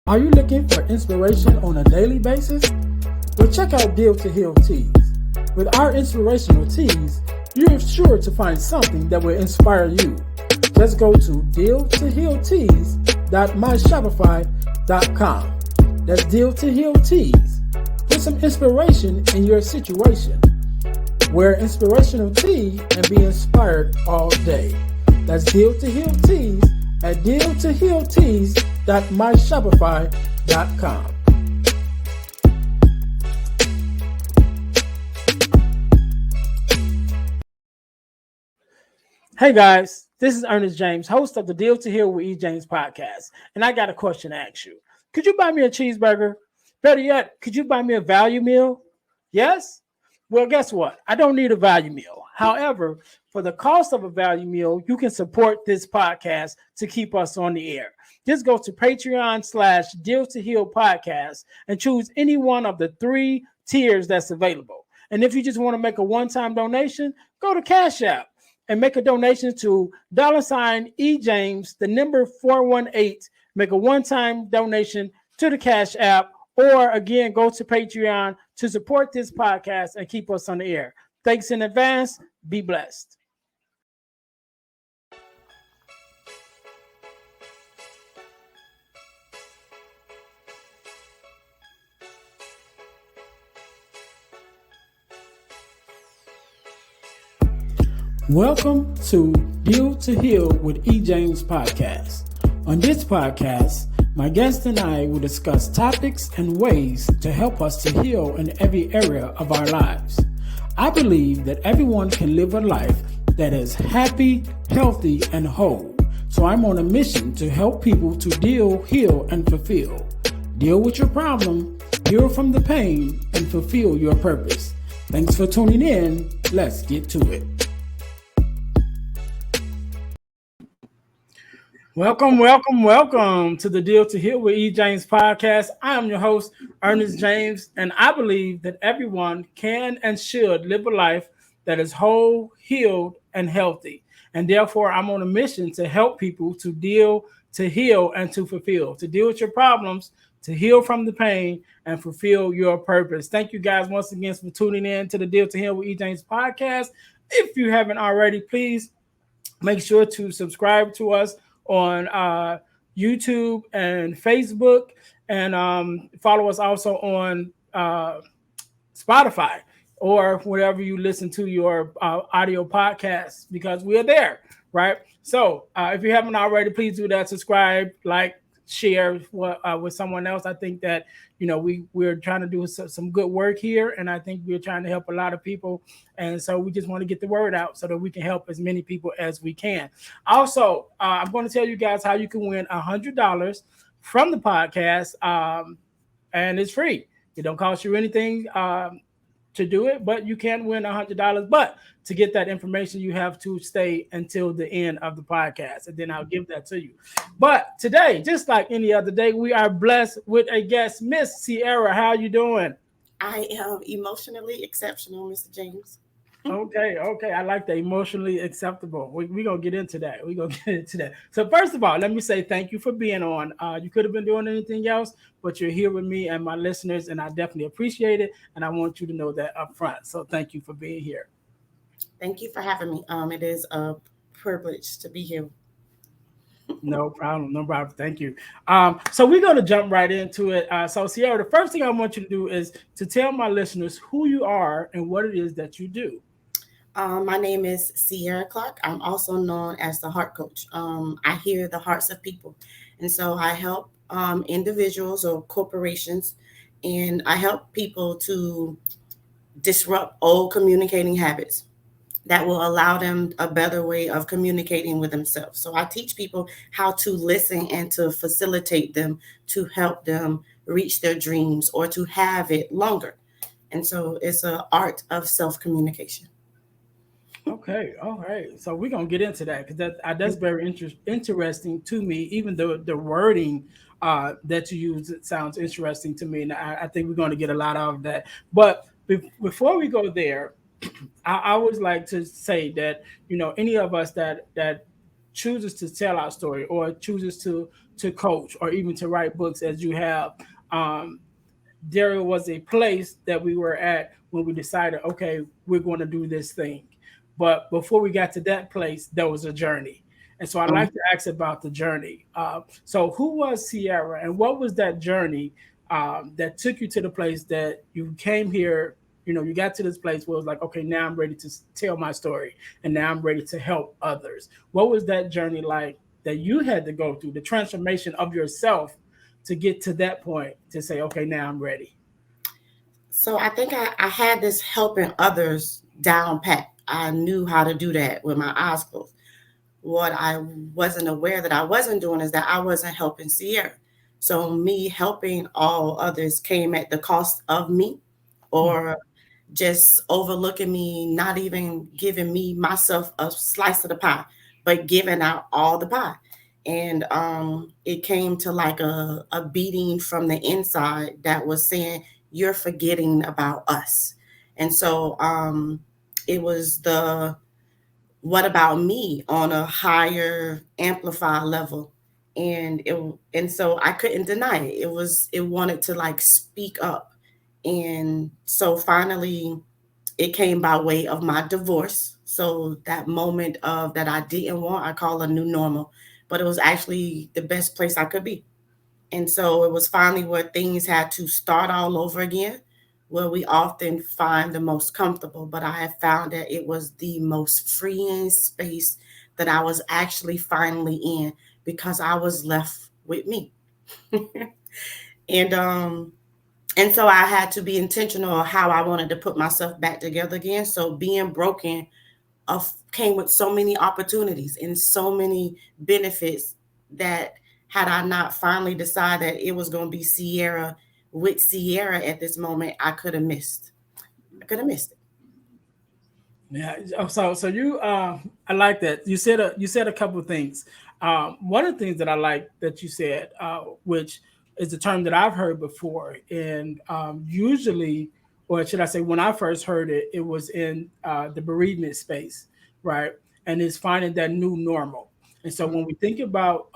Are you looking for inspiration on a daily basis? Well, check out Deal to Heal Tees. With our inspirational tees, you're sure to find something that will inspire you. Just go to dealtohealtees.myshopify.com. That's Deal to Heal Tees. Put some inspiration in your situation. Wear inspirational tea and be inspired all day. That's Deal to Heal Tees at dealtohealtees.myshopify.com. Hey guys, this is Earnest James, host of the Deal to Heal with E. James podcast, and I got a question to ask you. Could you buy me a cheeseburger? Better yet, could you buy me a value meal? Yes? Well, guess what? I don't need a value meal. However, for the cost of a value meal, you can support this podcast to keep us on the air. Just go to Patreon/Deal to Heal podcast and choose any one of the 3 tiers that's available. And if you just want to make a one-time donation, go to Cash App and make a donation to $EJames, the number 418. Make a one-time donation to the Cash App, or again, go to Patreon to support this podcast and keep us on the air. Thanks in advance. Be blessed. Welcome to Deal to Heal with E. James podcast. On this podcast, my guest and I will discuss topics and ways to help us to heal in every area of our lives. I believe that everyone can live a life that is happy, healthy, and whole. So I'm on a mission to help people to deal, heal, and fulfill. Deal with your problem, heal from the pain, and fulfill your purpose. Thanks for tuning in. Let's get to it. Welcome to the Deal to Heal with E. James podcast. I am your host, Earnest James, and I believe that everyone can and should live a life that is whole, healed, and healthy. And therefore, I'm on a mission to help people to deal, to heal, and to fulfill, to deal with your problems, to heal from the pain, and fulfill your purpose. Thank you guys once again for tuning in to the Deal to Heal with E. James podcast. If you haven't already, please make sure to subscribe to us on YouTube and Facebook, and follow us also on Spotify or wherever you listen to your audio podcasts, because we are there, right? So if you haven't already, please do that. Subscribe, like, share with someone else. I think that, you know, we're trying to do some good work here, and I think we're trying to help a lot of people, and so we just want to get the word out so that we can help as many people as we can. Also, I'm going to tell you guys how you can win $100 from the podcast, and it's free. It don't cost you anything to do it, but you can win $100. But to get that information, you have to stay until the end of the podcast, and then I'll give that to you. But today, just like any other day, we are blessed with a guest, Miss Sierra. How you doing? I am emotionally exceptional, Mr. James. Okay. I like that, emotionally acceptable. We're going to get into that. So first of all, let me say thank you for being on. You could have been doing anything else, but you're here with me and my listeners, and I definitely appreciate it, and I want you to know that up front. So thank you for being here. Thank you for having me. It is a privilege to be here. No problem. Thank you. So we're going to jump right into it. So Sierra, the first thing I want you to do is to tell my listeners who you are and what it is that you do. My name is Sierra Clark. I'm also known as the Heart Coach. I hear the hearts of people. And so I help individuals or corporations, and I help people to disrupt old communicating habits that will allow them a better way of communicating with themselves. So I teach people how to listen and to facilitate them to help them reach their dreams or to have it longer. And so it's an art of self-communication. Okay, all right. So we're gonna get into that because that's very interesting to me. Even though the wording that you use, it sounds interesting to me, and I think we're going to get a lot out of that. But before we go there, I always like to say that, you know, any of us that chooses to tell our story or chooses to coach or even to write books as you have, um, there was a place that we were at when we decided, okay, we're going to do this thing. But before we got to that place, there was a journey. And so I'd Mhm. like to ask about the journey. So, who was Sierra, and what was that journey that took you to the place that you came here? You know, you got to this place where it was like, okay, now I'm ready to tell my story, and now I'm ready to help others. What was that journey like that you had to go through, the transformation of yourself to get to that point to say, okay, now I'm ready? So I think I had this helping others down pat. I knew how to do that with my eyes closed. What I wasn't aware that I wasn't doing is that I wasn't helping Sierra. So me helping all others came at the cost of me, or just overlooking me, not even giving me myself a slice of the pie, but giving out all the pie. And it came to like a beating from the inside that was saying, you're forgetting about us. And so it was the what about me on a higher amplified level. And so I couldn't deny it. It wanted to like speak up. And so finally it came by way of my divorce. So that moment of that I didn't want, I call a new normal, but it was actually the best place I could be. And so it was finally where things had to start all over again, where we often find the most comfortable. But I have found that it was the most freeing space that I was actually finally in, because I was left with me. and um and so I had to be intentional on how I wanted to put myself back together again. So being broken came with so many opportunities and so many benefits that had I not finally decided that it was going to be Sierra with Sierra at this moment, I could have missed. I could have missed it. Yeah. So you I like that. You said a couple of things. One of the things that I like that you said, which is a term that I've heard before, and usually, or should I say, when I first heard it, it was in the bereavement space, right? And it's finding that new normal. And so when we think about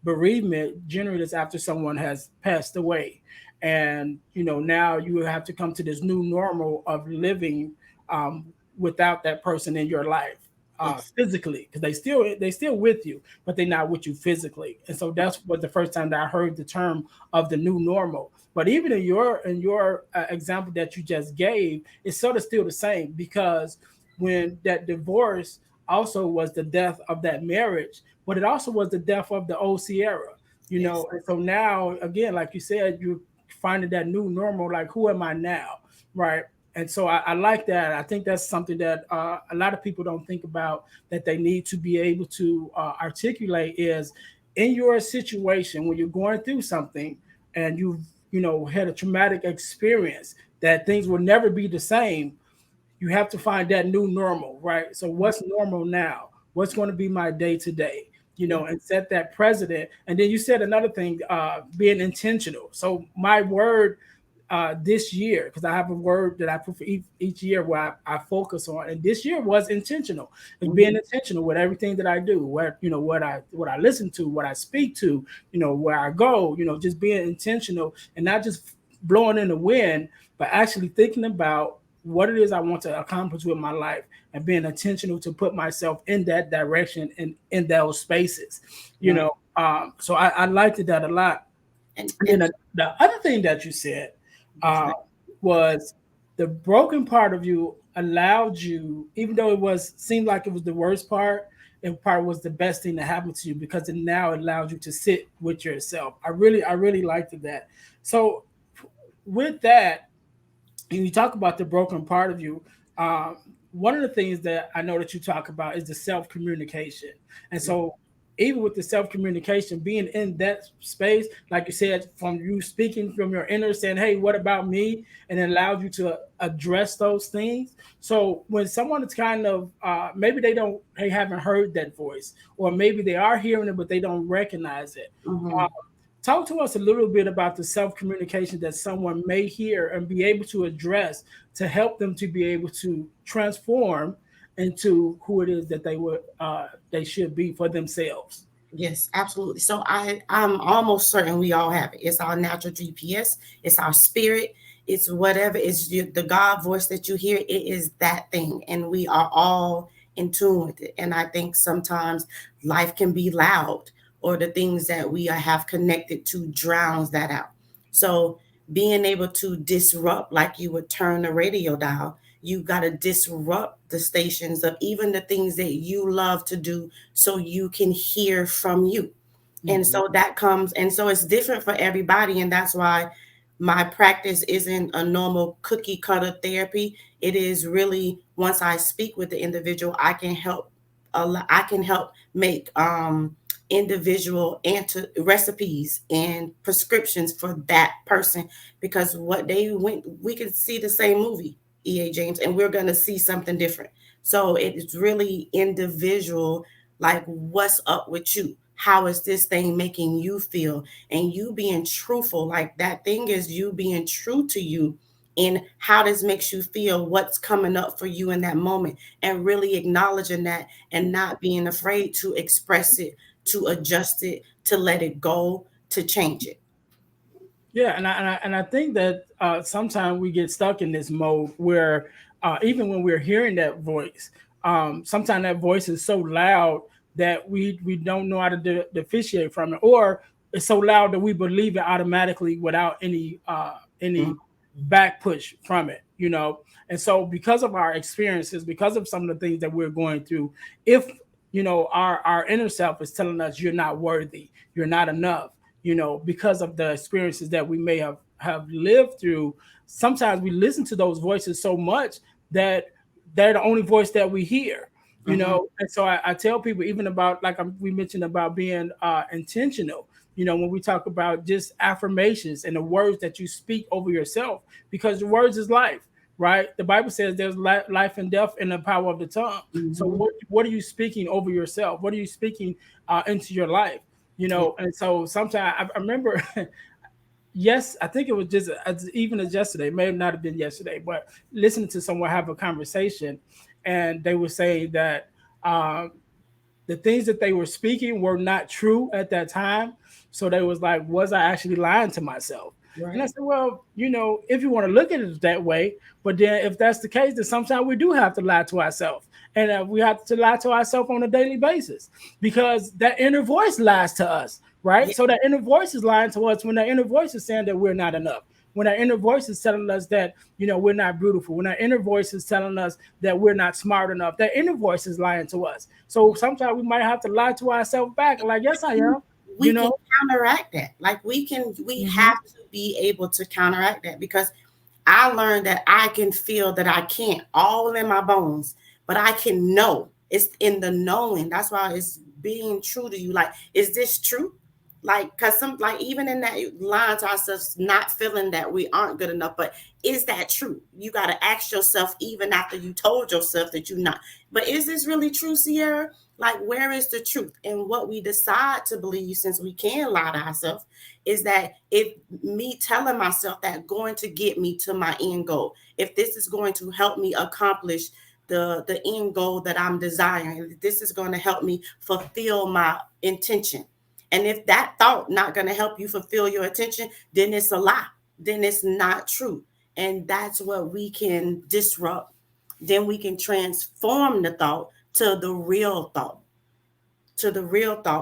bereavement, generally it's after someone has passed away, and now you have to come to this new normal of living um, without that person in your life Yes. physically, because they still with you, but they're not with you physically. And so that's what the first time that I heard the term of the new normal. But even in your example that you just gave, it's sort of still the same, because when that divorce also was the death of that marriage, but it also was the death of the old Sierra. Yes. And so now again, like you said, you're finding that new normal, like, who am I now, right? And so I like that. I think that's something that a lot of people don't think about, that they need to be able to articulate, is in your situation when you're going through something and you've had a traumatic experience, that things will never be the same. You have to find that new normal, right? So what's normal now? What's going to be my day to day? Yeah. And set that precedent. And then you said another thing, being intentional. So my word this year, because I have a word that I put for each year where I focus on, and this year was intentional. It's Mhm. being intentional with everything that I do, where what I listen to, what I speak to, where I go, just being intentional and not just blowing in the wind, but actually thinking about what it is I want to accomplish with my life, and being intentional to put myself in that direction and in those spaces. Right. So I liked that a lot. And then And the other thing that you said that's uh, right. was the broken part of you allowed you, even though it was seemed like it was the worst part, it part was the best thing to happen to you, because it now allowed you to sit with yourself. I really liked that. So with that, and you talk about the broken part of you, um, one of the things that I know that you talk about is the self communication. And so, even with the self communication, being in that space, like you said, from you speaking from your inner, saying, "Hey, what about me?" and it allowed you to address those things. So, when someone is kind of maybe they haven't heard that voice, or maybe they are hearing it but they don't recognize it. Mm-hmm. Uh, Talk to us a little bit about the self communication that someone may hear and be able to address, to help them to be able to transform into who it is that they should be for themselves. Yes, absolutely. So I'm almost certain we all have it. It's our natural GPS. It's our spirit. It's whatever. It's the God voice that you hear. It is that thing, and we are all in tune with it. And I think sometimes life can be loud, or the things that we have connected to drowns that out. So being able to disrupt, like you would turn the radio dial, you got to disrupt the stations of even the things that you love to do so you can hear from you. And Mhm. so that comes, and so it's different for everybody. And that's why my practice isn't a normal cookie cutter therapy. It is really, once I speak with the individual, I can help I can help make individual recipes and prescriptions for that person, because what they went, we can see the same movie, EA James, and we're going to see something different. So it's really individual, like what's up with you, how is this thing making you feel, and you being truthful, like that thing is you being true to you, and how this makes you feel, what's coming up for you in that moment, and really acknowledging that, and not being afraid to express it, to adjust it, to let it go, to change it. Yeah, and I think that sometimes we get stuck in this mode where even when we're hearing that voice, sometimes that voice is so loud that we don't know how to differentiate from it, or it's so loud that we believe it automatically without any back push from it, you know. And so because of our experiences, because of some of the things that we're going through, if our inner self is telling us you're not worthy, you're not enough, because of the experiences that we may have lived through, sometimes we listen to those voices so much that they're the only voice that we hear. Mm-hmm. And so I tell people, even about like we mentioned about being intentional, when we talk about just affirmations and the words that you speak over yourself, because the words is life, right? The Bible says there's life and death in the power of the tongue. So Mm-hmm. what are you speaking over yourself? What are you speaking into your life? Yeah. And so sometimes I remember, yes, I think it was just even as yesterday, it may not have been yesterday, but listening to someone have a conversation, and they were saying that um, the things that they were speaking were not true at that time. So they was like, was I actually lying to myself? And I Right. said, well, if you want to look at it that way, but then if that's the case, then sometimes we do have to lie to ourselves. And we have to lie to ourselves on a daily basis, because that inner voice lies to us, right? Yeah. So that inner voice is lying to us when that inner voice is saying that we're not enough. When our inner voice is telling us that, we're not beautiful. When our inner voice is telling us that we're not smart enough, that inner voice is lying to us. So sometimes we might have to lie to ourselves back, like, yes, I am, you We can know. counteract that. Like we Hmm. have to be able to counteract that, because I learned that I can feel that I can't all in my bones, but I can know. It's in the knowing. That's why it's being true to you. Like, is this true? Like, cause some, like, even in that line to ourselves, not feeling that we aren't good enough, but is that true? You got to ask yourself, even after you told yourself that you're not. But is this really true, Sierra? Like, where is the truth? And what we decide to believe, since we can lie to ourselves, is that if me telling myself that going to get me to my end goal, if this is going to help me accomplish the end goal that I'm desiring, if this is going to help me fulfill my intention, and if that thought not going to help you fulfill your intention, then it's a lie, then it's not true. And that's what we can disrupt. Then we can transform the thought to the real thought,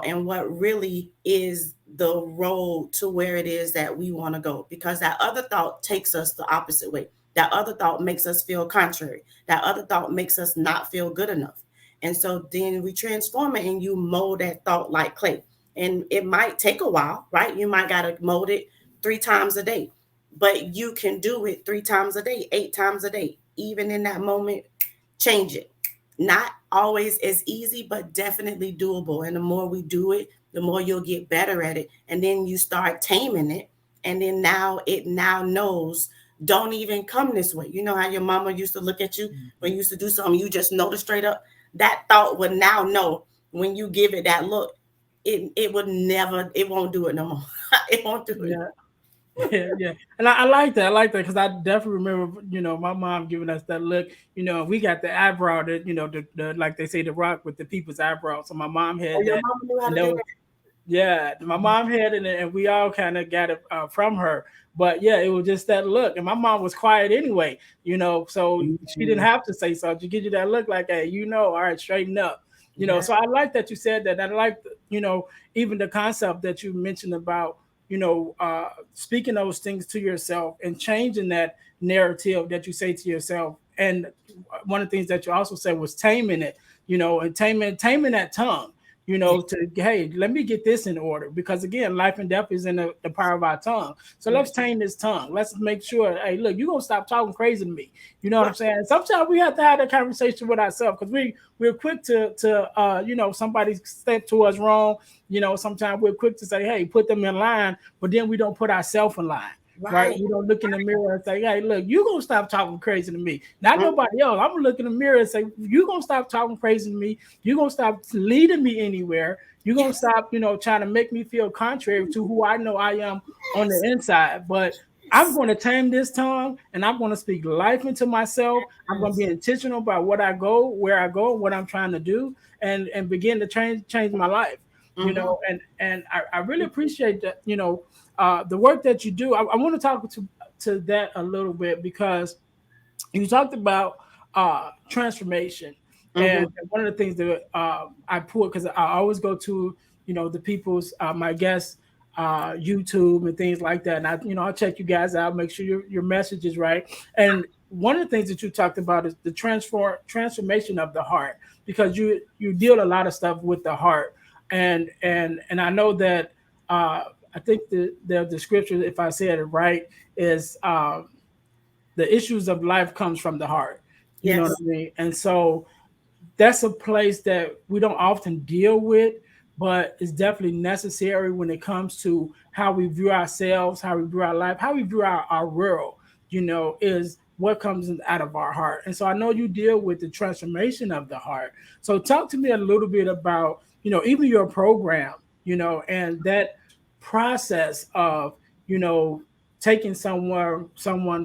and what really is the road to where it is that we want to go, because that other thought takes us the opposite way. That other thought makes us feel contrary. That other thought makes us not feel good enough. And so then we transform it, and you mold that thought like clay. And it might take a while, right? You might got to mold it 3 times a day, but you can do it 3 times a day, 8 times a day. Even in that moment, change it. Not always as easy, but definitely doable. And the more we do it, the more you'll get better at it. And then you start taming it. And then now it now knows, don't even come this way. You know how your mama used to look at you when you used to do something, you just notice straight up? That thought would now know, when you give it that look, it would never, it won't do it no more. It won't do it. Yeah. Yeah, yeah, and I like that. I like that because I definitely remember, my mom giving us that look. We got the eyebrow that, the like they say, the rock with the people's eyebrow. So my mom Oh, had your that, mama knew how and to that do was, yeah, my mom had it, and we all kind of got it from her. But yeah, it was just that look, and my mom was quiet anyway, so she didn't that. have to say something. She give you that look, like, hey, all right, straighten up. Yeah. So I like that you said that. I like, even the concept that you mentioned about, speaking those things to yourself and changing that narrative that you say to yourself. And one of the things that you also said was taming it, and taming that tongue, Yeah. to, hey, let me get this in order, because again, life and death is in the power of our tongue. So Yeah. let's tame this tongue. Let's make sure, hey, look, you're gonna stop talking crazy to me. You know what Right. I'm saying? Sometimes we have to have that conversation with ourselves, because we're quick to somebody step to us wrong. Sometimes we're quick to say, hey, put them in line, but then we don't put ourselves in line. Right, Right. we don't look in the mirror and say, "Hey, look, you gonna stop talking crazy to me." Not Mm. nobody else. I'm gonna look in the mirror and say, "You gonna stop talking crazy to me? You gonna stop leading me anywhere? You gonna Yes. stop, trying to make me feel contrary to who I know I am on the Yes. inside." But I'm Yes. going to tame this tongue, and I'm going to speak life into myself. I'm going to be Yes. intentional about where I go, what I'm trying to do, and begin to change my life. Mm-hmm. And I really appreciate that. The work that you do. I want to talk to that a little bit, because you talked about transformation, Mm-hmm. and one of the things that I put, because I always go to the people's my guests YouTube and things like that, and I'll check you guys out, make sure your message is right. And one of the things that you talked about is the transformation of the heart, because you deal a lot of stuff with the heart, and I know that I think the scripture, if I said it right, is the issues of life comes from the heart. You know what Yes. I mean? And so that's a place that we don't often deal with, but it's definitely necessary when it comes to how we view ourselves, how we view our life, how we view our world, is what comes out of our heart. And so I know you deal with the transformation of the heart. So talk to me a little bit about, even your program, and that process of, you know, taking someone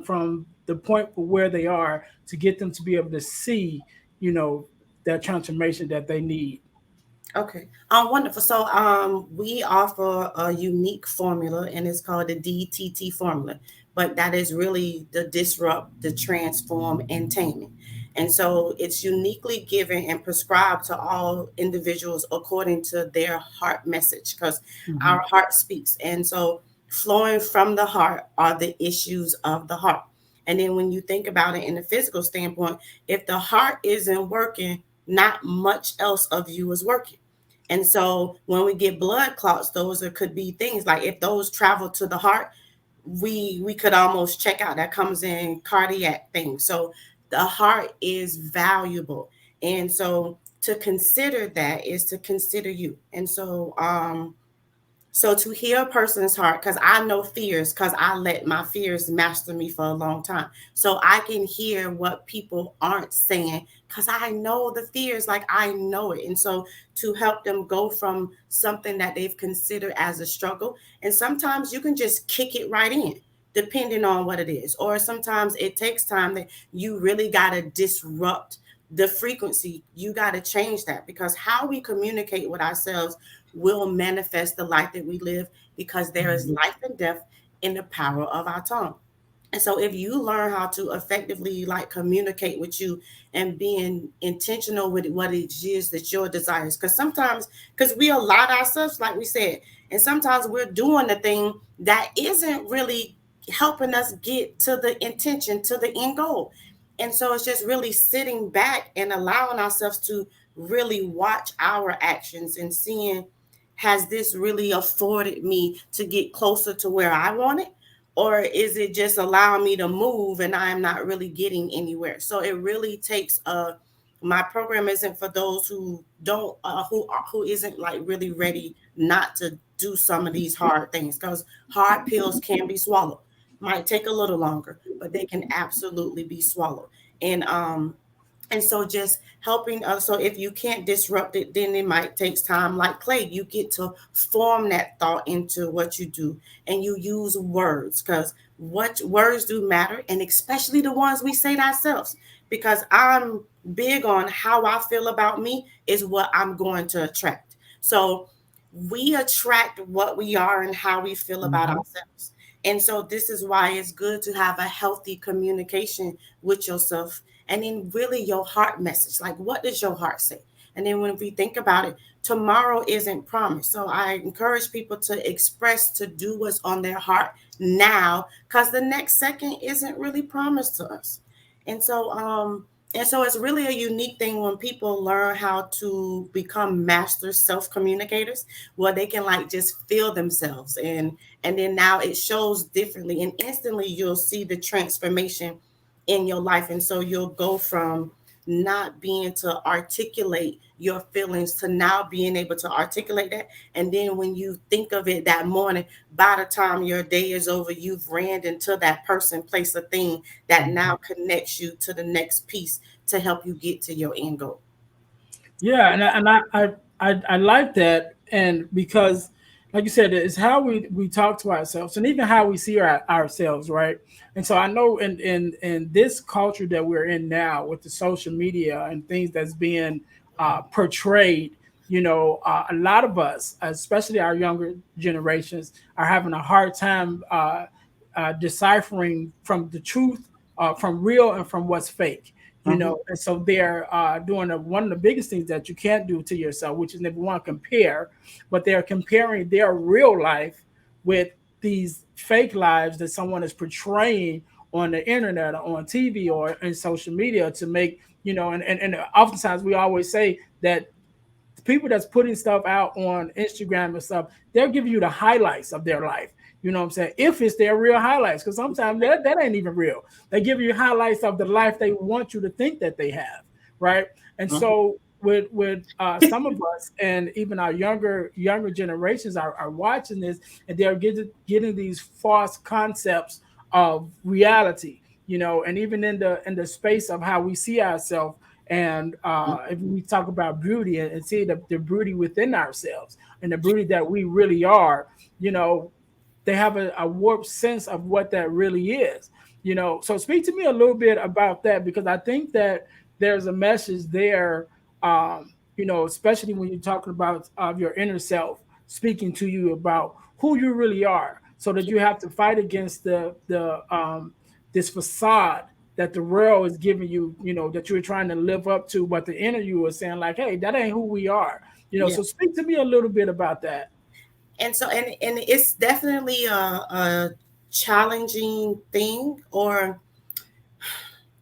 from the point where they are to get them to be able to see, you know, that transformation that they need. Okay. Wonderful. So, we offer a unique formula, and it's called the DTT formula. But that is really the disrupt, the transform, and taming. And so, it's uniquely given and prescribed to all individuals according to their heart message, because Mm-hmm. our heart speaks. And so, flowing from the heart are the issues of the heart. And then, when you think about it in the physical standpoint, if the heart isn't working, not much else of you is working. And so when we get blood clots, those could be things like, if those travel to the heart, we could almost check out. That comes in cardiac things. So the heart is valuable. And so to consider that is to consider you. And so to hear a person's heart, because I know fears, because I let my fears master me for a long time. So I can hear what people aren't saying, because I know the fears, like I know it. And so to help them go from something that they've considered as a struggle, and sometimes you can just kick it right in, depending on what it is. Or sometimes it takes time that you really got to disrupt the frequency. You got to change that, because how we communicate with ourselves will manifest the life that we live, because there is Mm-hmm. life and death in the power of our tongue. And so if you learn how to effectively like communicate with you and being intentional with what it is that your desires, because sometimes, because we allow ourselves, like we said, and sometimes we're doing the thing that isn't really helping us get to the intention, to the end goal. And so it's just really sitting back and allowing ourselves to really watch our actions and seeing, has this really afforded me to get closer to where I want it? Or is it just allowing me to move and I'm not really getting anywhere? So it really takes my program isn't for those who don't who isn't like really ready not to do some of these hard things, because hard pills can be swallowed. Might take a little longer, but they can absolutely be swallowed. And And so just helping us, so if you can't disrupt it, then it might take time. Like clay, you get to form that thought into what you do, and you use words, because what words do matter, and especially the ones we say to ourselves, because I'm big on how I feel about me is what I'm going to attract. So we attract what we are and how we feel about Mhm. ourselves. And so this is why it's good to have a healthy communication with yourself, and then really your heart message. Like, what does your heart say? And then when we think about it, tomorrow isn't promised. So I encourage people to express, to do what's on their heart now, because the next second isn't really promised to us. And so, it's really a unique thing when people learn how to become master self communicators, where they can like just feel themselves, and then now it shows differently, and instantly you'll see the transformation in your life. And so you'll go from not being to articulate your feelings to now being able to articulate that. And then when you think of it that morning, by the time your day is over, you've ran into that person, place, a thing that now connects you to the next piece to help you get to your end goal. Yeah, and I like that, and because, like you said, it's how we talk to ourselves, and even how we see ourselves, right? And so I know in this culture that we're in now, with the social media and things that's being portrayed, a lot of us, especially our younger generations, are having a hard time deciphering from the truth, from real, and from what's fake. Hmm. And so they're doing one of the biggest things that you can't do to yourself, which is never want to compare, but they're comparing their real life with these fake lives that someone is portraying on the internet or on TV or in social media to make, and oftentimes we always say that the people that's putting stuff out on Instagram and stuff, they're giving you the highlights of their life. You know what I'm saying? If it's their real highlights, because sometimes that ain't even real. They give you highlights of the life they want you to think that they have, right? And Hmm. so with some of us, and even our younger generations are watching this, and they're getting these false concepts of reality, and even in the space of how we see ourselves, and if we talk about beauty, and see the beauty within ourselves and the beauty that we really are, you know, they have a warped sense of what that really is. So speak to me a little bit about that, because I think that there's a message there, especially when you're talking about your inner self speaking to you about who you really are, so that you have to fight against the this facade that the world is giving you, that you're trying to live up to, but the inner you is saying like, hey, that ain't who we are. Yeah. So speak to me a little bit about that. And so, and it's definitely a challenging thing, or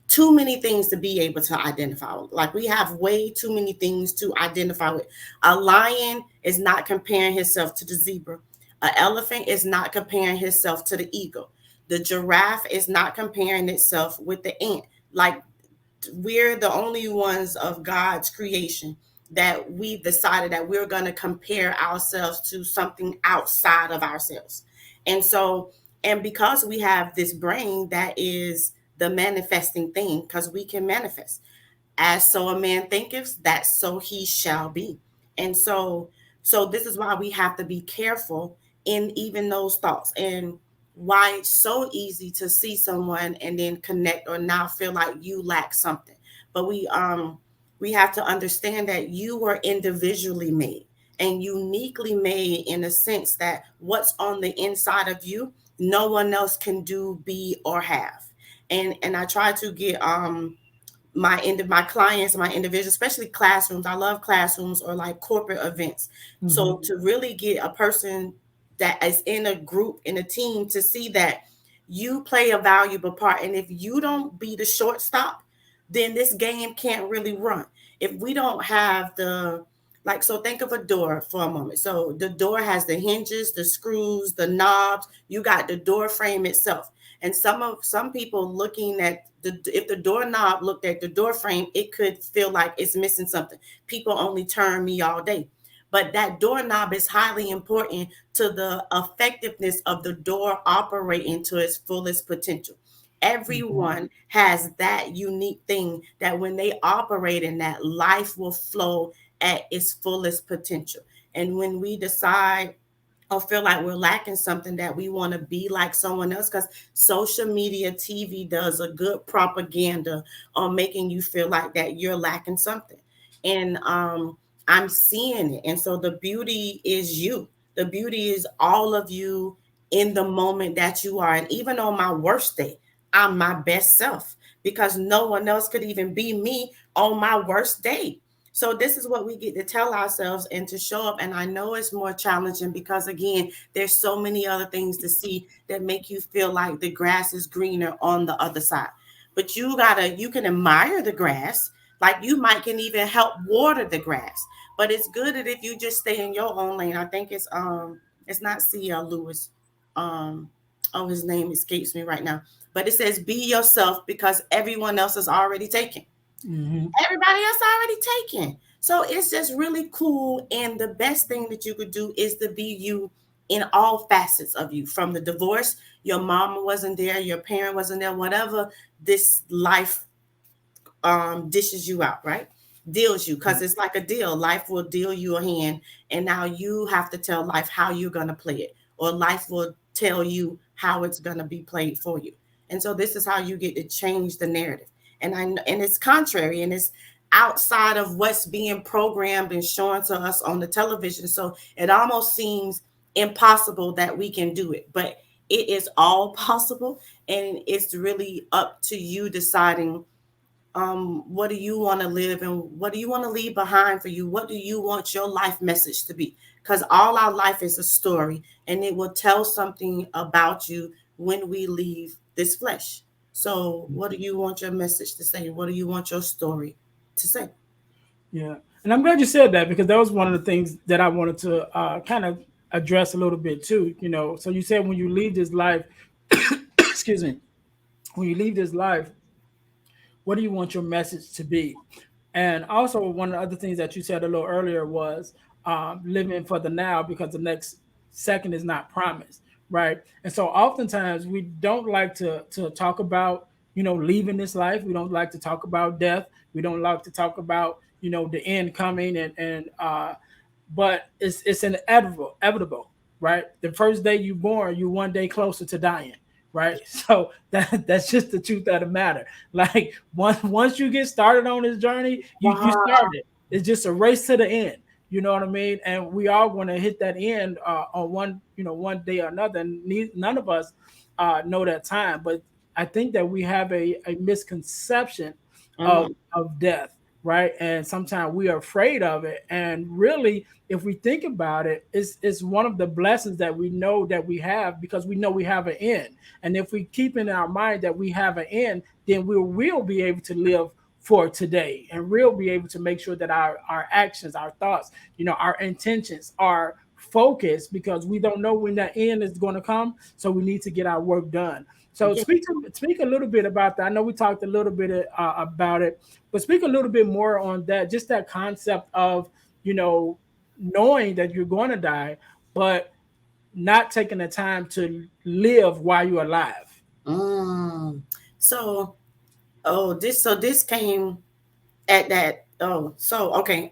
too many things to be able to identify with. Like, we have way too many things to identify with. A lion is not comparing himself to the zebra. An elephant is not comparing himself to the eagle. The giraffe is not comparing itself with the ant. Like, we're the only ones of God's creation that we've decided that we're going to compare ourselves to something outside of ourselves. And so, and because we have this brain that is the manifesting thing, because we can manifest. As so a man thinketh, that so he shall be. And so this is why we have to be careful in even those thoughts, and why it's so easy to see someone and then connect, or now feel like you lack something. But we have to understand that you were individually made and uniquely made, in a sense that what's on the inside of you, no one else can do, be, or have. And I try to get my clients, my individuals, especially classrooms. I love classrooms or like corporate events. Hmm. So to really get a person that is in a group, in a team, to see that you play a valuable part, and if you don't be the shortstop, then this game can't really run. If we don't have the, like, so think of a door for a moment. So the door has the hinges, the screws, the knobs. You got the door frame itself. And some people looking at if the doorknob looked at the door frame, it could feel like it's missing something. People only turn me all day. But that doorknob is highly important to the effectiveness of the door operating to its fullest potential. Mhm. Everyone has that unique thing that when they operate in that, life will flow at its fullest potential. And when we decide or feel like we're lacking something, that we want to be like someone else, because social media, TV does a good propaganda on making you feel like that you're lacking something. And I'm seeing it. And so the beauty is you. The beauty is all of you in the moment that you are. And even on my worst day, I'm my best self, because no one else could even be me on my worst day. So this is what we get to tell ourselves and to show up. And I know it's more challenging because, again, there's so many other things to see that make you feel like the grass is greener on the other side. But you can admire the grass, like you might can even help water the grass. But it's good that if you just stay in your own lane. I think it's not C.L. Lewis. Um oh, his name escapes me right now. But it says, be yourself, because everyone else is already taken. Mhm. Everybody else already taken. So it's just really cool. And the best thing that you could do is to be you in all facets of you. From the divorce, your mama wasn't there, your parent wasn't there, whatever this life dishes you out, right? Deals you, because it's like a deal. Life will deal you a hand, and now you have to tell life how you're gonna play it, or life will tell you how it's gonna be played for you. And so this is how you get to change the narrative. And it's contrary, and it's outside of what's being programmed and shown to us on the television. So it almost seems impossible that we can do it, but it is all possible, and it's really up to you deciding what do you want to live, and what do you want to leave behind for you? What do you want your life message to be? Because all our life is a story, and it will tell something about you when we leave this flesh. So what do you want your message to say? What do you want your story to say? Yeah, and I'm glad you said that because that was one of the things that I wanted to kind of address a little bit too. So you said when you leave this life, excuse me, when you leave this life, what do you want your message to be? And also, one of the other things that you said a little earlier was living for the now because the next second is not promised, right? And so, oftentimes, we don't like to talk about leaving this life. We don't like to talk about death. We don't like to talk about the end coming and but it's inevitable, right? The first day you born, you one day closer to dying, right? So that's just the truth of the matter. Like once you get started on this journey, you Wow. started. It's just a race to the end. You know what I mean? And we all want to hit that end on one day or another. And none of us know that time, but I think that we have a misconception Mm-hmm. of death, right? And sometimes we are afraid of it. And really, if we think about it, it's one of the blessings that we know that we have because we know we have an end. And if we keep in our mind that we have an end, then we will be able to live for today and we'll be able to make sure that our actions, our thoughts, our intentions are focused because we don't know when that end is going to come. So we need to get our work done. So Yeah. speak a little bit about that. I know we talked a little bit about it, but speak a little bit more on that. Just that concept of you know knowing that you're going to die, but not taking the time to live while you're alive. Mm. So, this came at that. Oh, so okay.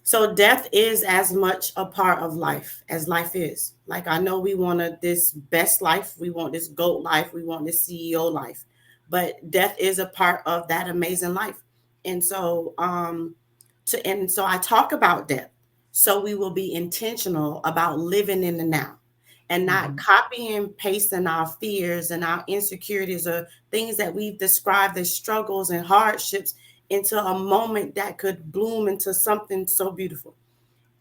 So death is as much a part of life as life is. Like, I know we want this best life, we want this GOAT life, we want this CEO life, but death is a part of that amazing life. And so I talk about death. So we will be intentional about living in the now and not Mhm. copying and pasting our fears and our insecurities or things that we've described as struggles and hardships into a moment that could bloom into something so beautiful,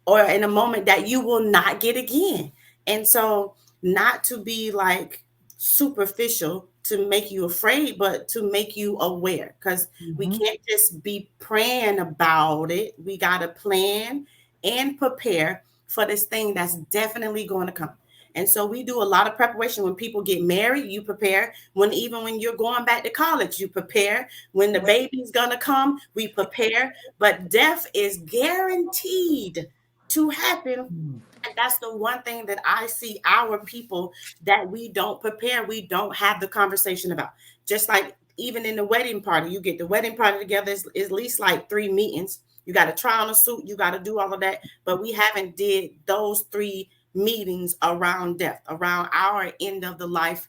or in a moment that you will not get again. And so, not to be like superficial to make you afraid, but to make you aware, because we Mhm. can't just be praying about it. We got to plan and prepare for this thing that's definitely going to come. And so we do a lot of preparation. When people get married, you prepare. Even when you're going back to college, you prepare. When the baby's gonna come, we prepare. But death is guaranteed to happen And that's the one thing that I see our people that we don't prepare, we don't have the conversation about. Just like even in the wedding party, you get the wedding party together, it's at least like 3 meetings. You got to try on a suit, you got to do all of that, but we haven't did those 3 meetings around death, around our end of the life,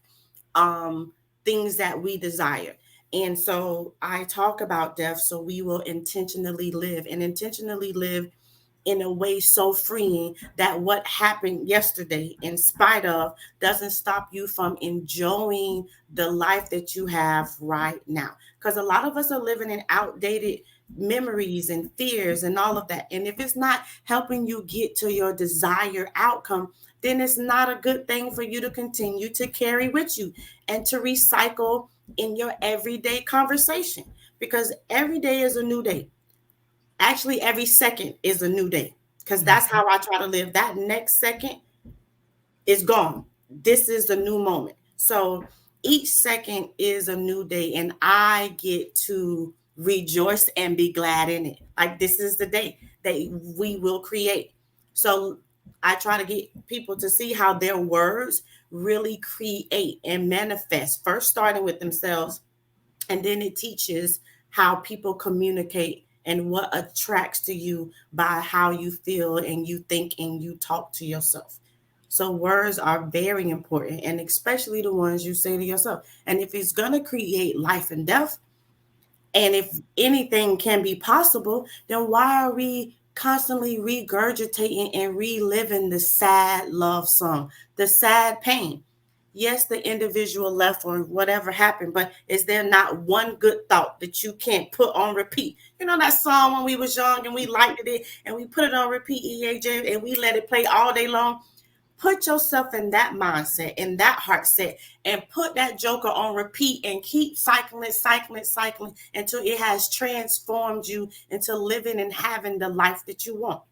um, things that we desire. And so I talk about death so we will intentionally live and intentionally live in a way so freeing that what happened yesterday, in spite of, doesn't stop you from enjoying the life that you have right now. Because a lot of us are living in outdated memories and fears and all of that. And if it's not helping you get to your desired outcome, then it's not a good thing for you to continue to carry with you and to recycle in your everyday conversation, because every day is a new day. Actually, every second is a new day, because that's Mhm. how I try to live. That next second is gone. This is the new moment. So each second is a new day, and I get to rejoice and be glad in it. Like, this is the day that we will create. So I try to get people to see how their words really create and manifest, first starting with themselves, and then it teaches how people communicate and what attracts to you by how you feel and you think and you talk to yourself. So words are very important, and especially the ones you say to yourself. And if it's going to create life and death, and if anything can be possible, then why are we constantly regurgitating and reliving the sad love song, the sad pain? Yes, the individual left or whatever happened, but is there not one good thought that you can't put on repeat? You know that song when we was young and we liked it and we put it on repeat, EAJ, and we let it play all day long? Put yourself in that mindset, in that heart set, and put that joker on repeat and keep cycling, cycling, cycling until it has transformed you into living and having the life that you want.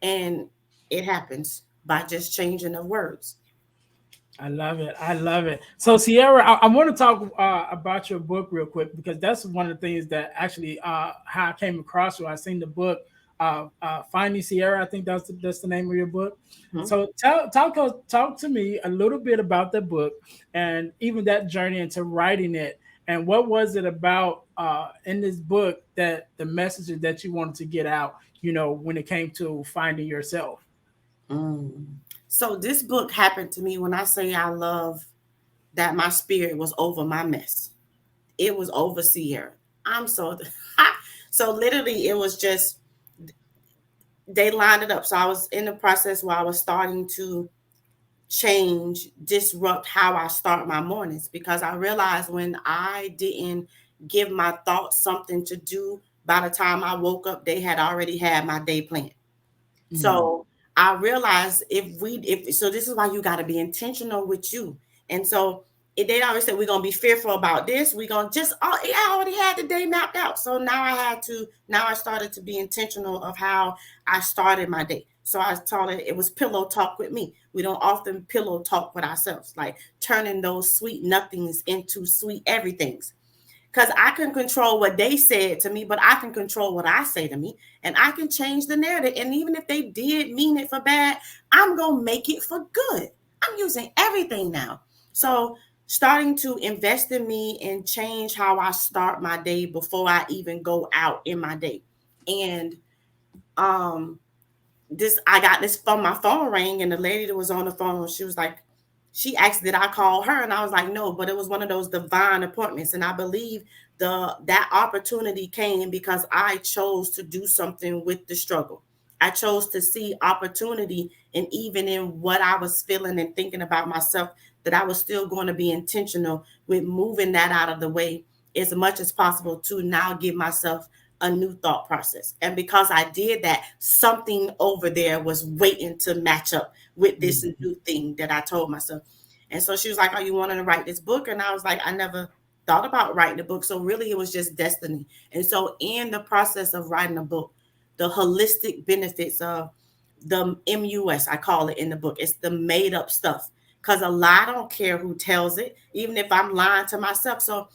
And it happens by just changing the words. I love it. I love it. So, Sierra, I want to talk about your book real quick, because that's one of the things that actually how I came across you. I seen the book, Finding Sierra. I think that's the name of your book. Mhm. So, talk to me a little bit about the book and even that journey into writing it. And what was it about in this book that the messages that you wanted to get out? When it came to finding yourself. Mm. So this book happened to me when I say I love that my spirit was over my mess. It was over Sierra. I'm so so literally it was just they lined it up. So I was in the process where I was starting to change, disrupt how I start my mornings, because I realized when I didn't give my thoughts something to do, by the time I woke up, they had already had my day planned. Mm. So I realized if so, this is why you got to be intentional with you. And so they always said we're gonna be fearful about this. We're gonna just I already had the day mapped out. So now I started to be intentional of how I started my day. So I taught it was pillow talk with me. We don't often pillow talk with ourselves, like turning those sweet nothings into sweet everythings, because I can control what they said to me, but I can control what I say to me, and I can change the narrative. And even if they did mean it for bad, I'm going to make it for good. I'm using everything now. So, starting to invest in me and change how I start my day before I even go out in my day. And um this I got this from my phone rang, and the lady that was on the phone, she was like, she asked did I call her, and I was like no, but it was one of those divine appointments, and I believe that opportunity came because I chose to do something with the struggle. I chose to see opportunity, and even in what I was feeling and thinking about myself, that I was still going to be intentional with moving that out of the way as much as possible to now give myself a new thought process. And because I did that, something over there was waiting to match up with this Mm. new thing that I told myself. And so she was like, are you wanting to write this book? And I was like, I never thought about writing a book. So really, it was just destiny. And so, in the process of writing a book, the holistic benefits of the MUS, I call it in the book, it's the made up stuff. Because a lie, I don't care who tells it, even if I'm lying to myself. So,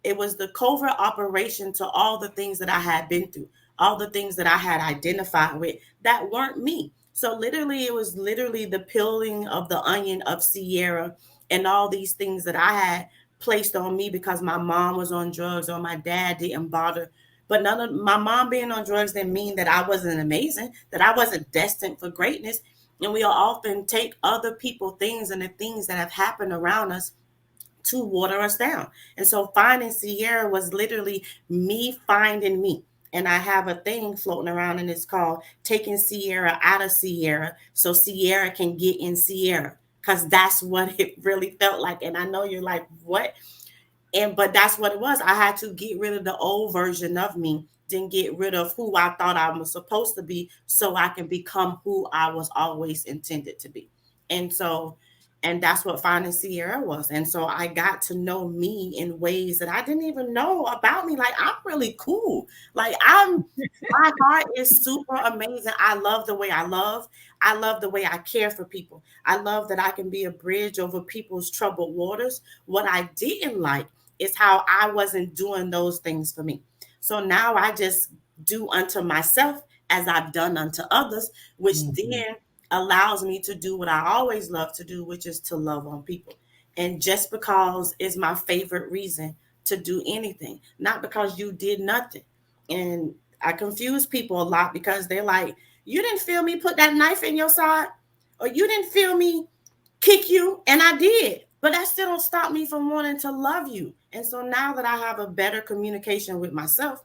it was the covert operation to all the things that I had been through, all the things that I had identified with that weren't me. So literally, it was literally the peeling of the onion of Sierra and all these things that I had placed on me because my mom was on drugs or my dad didn't bother. But none of my mom being on drugs didn't mean that I wasn't amazing, that I wasn't destined for greatness. And we often take other people, things, and the things that have happened around us to water us down. And so finding Sierra was literally me finding me. And I have a thing floating around, and it's called taking Sierra out of Sierra so Sierra can get in Sierra. Because that's what it really felt like. And I know you're like, what? And but that's what it was. I had to get rid of the old version of me, then get rid of who I thought I was supposed to be so I can become who I was always intended to be. And so, and that's what finding Sierra was. And so I got to know me in ways that I didn't even know about me. Like, I'm really cool. Like, my heart is super amazing. I love the way I love. I love the way I care for people. I love that I can be a bridge over people's troubled waters. What I didn't like is how I wasn't doing those things for me. So now I just do unto myself as I've done unto others, which Mhm. then allows me to do what I always love to do, which is to love on people. And just because is my favorite reason to do anything, not because you did nothing. And I confuse people a lot because they're like, you didn't feel me put that knife in your side, or you didn't feel me kick you, and I did. But that still don't stop me from wanting to love you. And so now that I have a better communication with myself,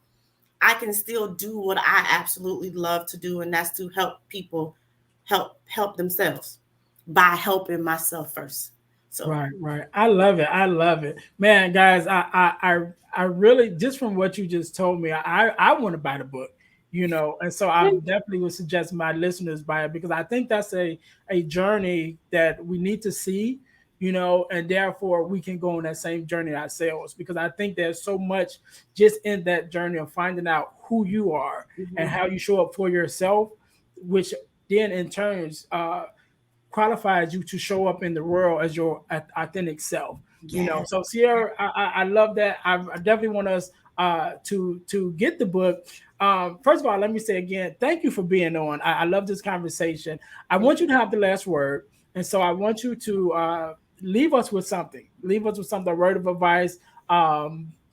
I can still do what I absolutely love to do, and that's to help people help themselves by helping myself first. So Right, right. I love it. I love it, man, guys. I really, just from what you just told me, I want to buy the book, and so I definitely would suggest my listeners buy it because I think that's a journey that we need to see, and therefore we can go on that same journey ourselves because I think there's so much just in that journey of finding out who you are and mhm, how you show up for yourself, which then in turns qualifies you to show up in the world as your authentic self. yes, So Sierra, I love that. I definitely want us to get the book. First of all, let me say again, thank you for being on. I love this conversation. I thank want you to have the last word, and so I want you to leave us with something. Leave us with something, a word of advice,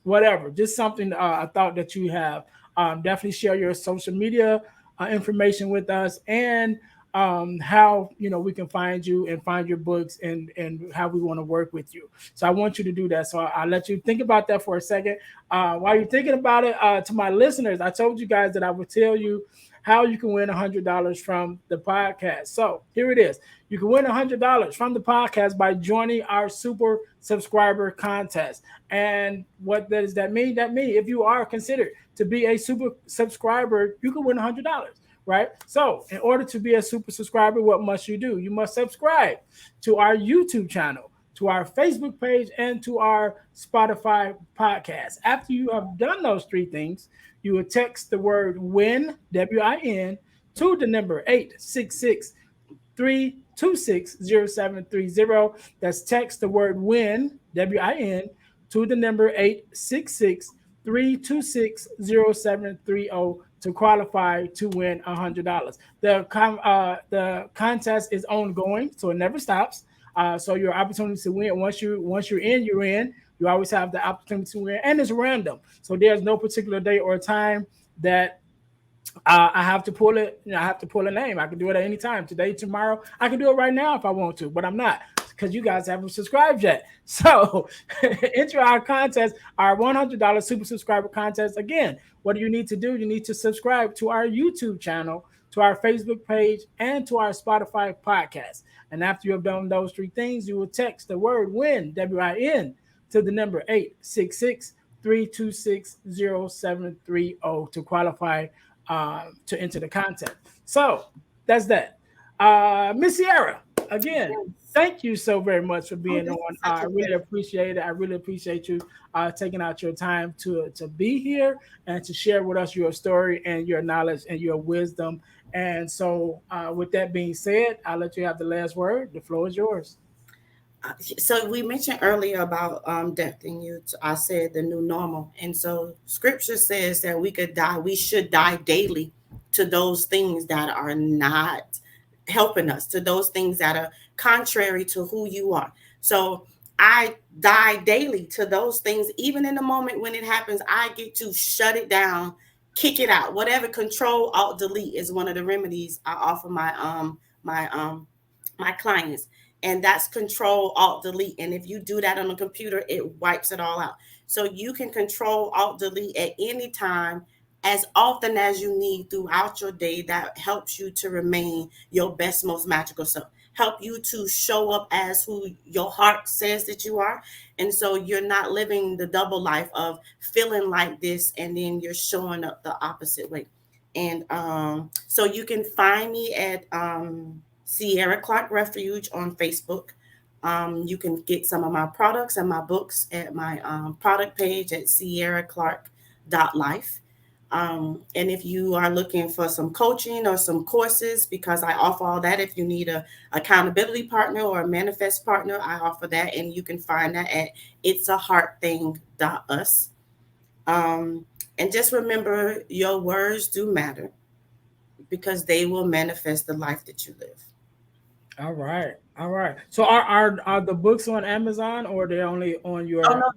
whatever, just something, a thought that you have. Definitely share your social media information with us and how we can find you and find your books and how we want to work with you. So I want you to do that. So I'll let you think about that for a second. While you're thinking about it, to my listeners, I told you guys that I would tell you how you can win $100 from the podcast. So here it is. You can win $100 from the podcast by joining our super subscriber contest. And what does that mean? That means if you are considered to be a super subscriber, you can win $100, right? So, in order to be a super subscriber, what must you do? You must subscribe to our YouTube channel, to our Facebook page, and to our Spotify podcast. After you have done those three things, you will text the word WIN, WIN, to the number 866 3260730. That's text the word WIN, WIN, to the number 866 3260730 to qualify to win $100. The contest is ongoing, so it never stops. So your opportunity to win once you're in, you're in. You always have the opportunity to win, and it's random. So there's no particular day or time that I have to pull it. I have to pull a name. I can do it at any time. Today, tomorrow. I can do it right now if I want to, but I'm not because you guys haven't subscribed yet. So enter our contest, our $100 super subscriber contest. Again, what do you need to do? You need to subscribe to our YouTube channel, to our Facebook page, and to our Spotify podcast. And after you have done those three things, you will text the word WIN, WIN, to the number 866 3260730 to qualify to enter the content. So that's that. Miss Sierra, again, yes. thank you so very much for Oh, being this on. is such I a really pleasure. appreciate it. I really appreciate you taking out your time to be here and to share with us your story and your knowledge and your wisdom. And so, with that being said, I'll let you have the last word. The floor is yours. So we mentioned earlier about death and you. I said the new normal, and so Scripture says that we should die daily to those things that are not. helping us, to those things that are contrary to who you are. So I die daily to those things. Even in the moment when it happens, I get to shut it down, kick it out. Whatever, Control Alt Delete is one of the remedies I offer my clients, and that's Control Alt Delete. And if you do that on a computer, it wipes it all out. So you can Control Alt Delete at any time, as often as you need throughout your day. That helps you to remain your best, most magical self. Help you to show up as who your heart says that you are. And so you're not living the double life of feeling like this and then you're showing up the opposite way. And so you can find me at Sierra Clark Refuge on Facebook. You can get some of my products and my books at my product page at sierraclark.life. And if you are looking for some coaching or some courses, because I offer all that, if you need a accountability partner or a manifest partner, I offer that. And you can find that at itsaheartthing.us. And just remember, your words do matter, because they will manifest the life that you live. All right. All right. So are the books on Amazon, or they're only on your? Oh no,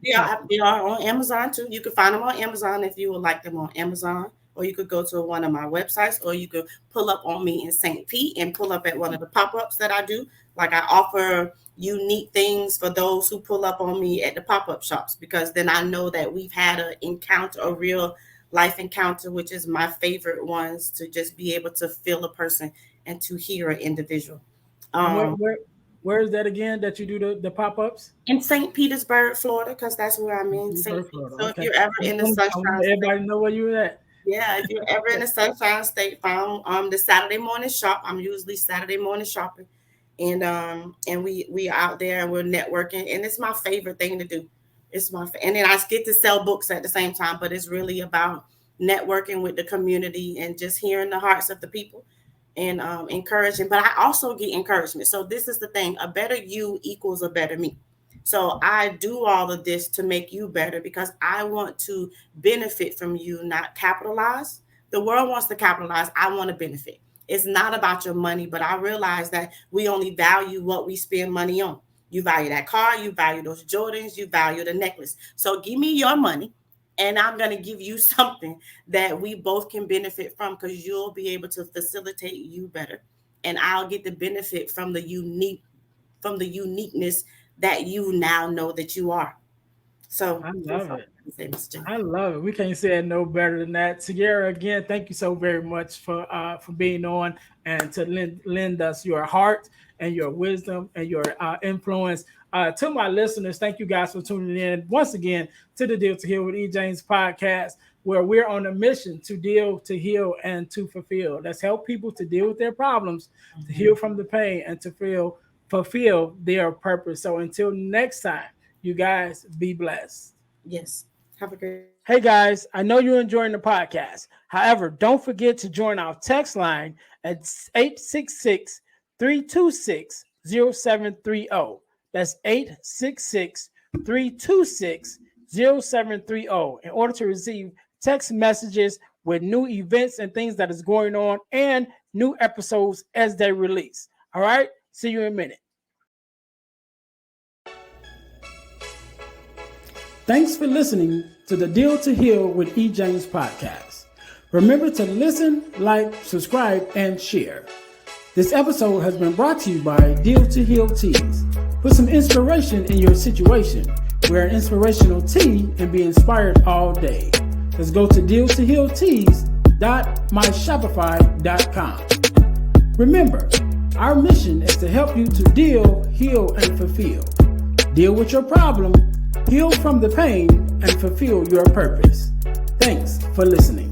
they are on Amazon too. You can find them on Amazon if you would like them on Amazon, or you could go to one of my websites, or you could pull up on me in St. Pete and pull up at one of the pop-ups that I do. Like, I offer unique things for those who pull up on me at the pop-up shops, because then I know that we've had an encounter, a real life encounter, which is my favorite ones, to just be able to feel a person and to hear an individual. Where is that again that you do the pop-ups? In St. Petersburg, Florida, because that's where I'm in. St. Pete. So if you're ever in the Sunshine State, everybody know where you're at. Yeah, if you're ever in the Sunshine State, found the Saturday morning shop. I'm usually Saturday morning shopping, and we out there and we're networking, and it's my favorite thing to do. And then I get to sell books at the same time, but it's really about networking with the community and just hearing the hearts of the people and encouraging. But I also get encouragement. So this is the thing: a better you equals a better me. So I do all of this to make you better, because I want to benefit from you, not capitalize. The world wants to capitalize. I want to benefit. It's not about your money, but I realize that we only value what we spend money on. You value that car, you value those Jordans, you value the necklace. So give me your money, and I'm going to give you something that we both can benefit from, because you'll be able to facilitate you better. And I'll get the benefit from the uniqueness that you now know that you are. So I love it. I love it. We can't say it no better than that. Sierra, again, thank you so very much for being on and to lend us your heart and your wisdom and your influence. To my listeners, thank you guys for tuning in once again to the Deal to Heal with E. James podcast, where we're on a mission to deal, to heal, and to fulfill. Let's help people to deal with their problems, to heal from the pain, and to fulfill their purpose. So until next time, you guys be blessed. Yes. Have a great. Hey guys, I know you're enjoying the podcast. However, don't forget to join our text line at 866-326-0730. That's 866-326-0730 in order to receive text messages with new events and things that is going on and new episodes as they release. All right, see you in a minute. Thanks for listening to the Deal to Heal with E. James podcast. Remember to listen, like, subscribe, and share. This episode has been brought to you by Deal to Heal Teas. Put some inspiration in your situation. Wear an inspirational tea and be inspired all day. Let's go to dealtohealteas.myshopify.com. Remember, our mission is to help you to deal, heal, and fulfill. Deal with your problem, heal from the pain, and fulfill your purpose. Thanks for listening.